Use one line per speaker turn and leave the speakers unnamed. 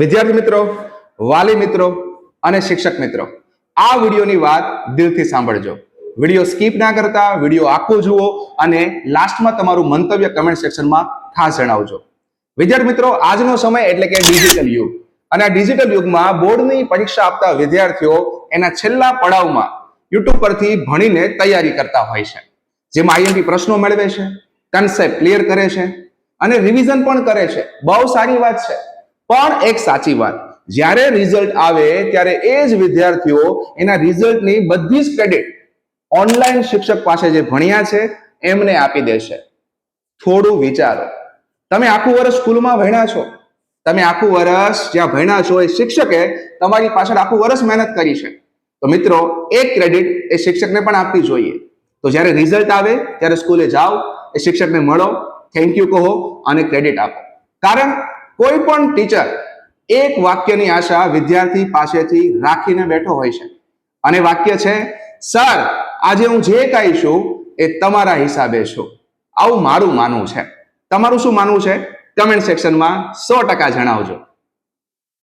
વિદ્યાર્થી મિત્રો, વાલી મિત્રો અને શિક્ષક મિત્રો, આ વિડીયોની વાત દિલથી સાંભળજો. વિડીયો સ્કીપ ના કરતા વિડીયો આખો જુઓ અને લાસ્ટમાં તમારું મંતવ્ય કમેન્ટ સેક્શનમાં ખાસ જણાવજો. વિદ્યાર્થી મિત્રો, આજનો સમય એટલે કે ડિજિટલ યુગ, અને આ ડિજિટલ યુગમાં બોર્ડની પરીક્ષા આપતા વિદ્યાર્થીઓ એના છેલ્લા પડાવમાં યુટ્યુબ પરથી ભણીને તૈયારી કરતા હોય છે, જેમાં આઈએમપી પ્રશ્નો મેળવે છે, કન્સેપ્ટ ક્લિયર કરે છે અને રિવિઝન પણ કરે છે. બહુ સારી વાત છે, પણ એક સાચી વાત, જ્યારે રિઝલ્ટ આવે ત્યારે એ જ વિદ્યાર્થીઓ એના રિઝલ્ટની બધી જ ક્રેડિટ ઓનલાઈન શિક્ષક પાસે જે ભણ્યા છે એમને આપી દેશે. થોડું વિચારો. તમે આખું વર્ષ સ્કૂલમાં ભણ્યા છો, તમે આખું વર્ષ જ્યાં ભણ્યા છો એ શિક્ષકે તમારી પાછળ આખું વર્ષ મહેનત કરી છે, તો મિત્રો એક ક્રેડિટ એ શિક્ષકને પણ આપવી જોઈએ. તો જ્યારે રિઝલ્ટ આવે ત્યારે સ્કૂલે જાઓ, એ શિક્ષકને મળો, થેન્ક યુ કહો અને ક્રેડિટ આપો. કારણ કોઈ પણ ટીચર એક વાક્યની આશા વિદ્યાર્થી પાસેથી રાખીને બેઠો હોય છે, અને વાક્ય છે, સર આજે હું જે કાંઈ છું એ તમારા હિસાબે છું. આવું મારું માનવું છે. તમારું શું માનવું છે? કમેન્ટ સેક્શનમાં 100% જણાવજો.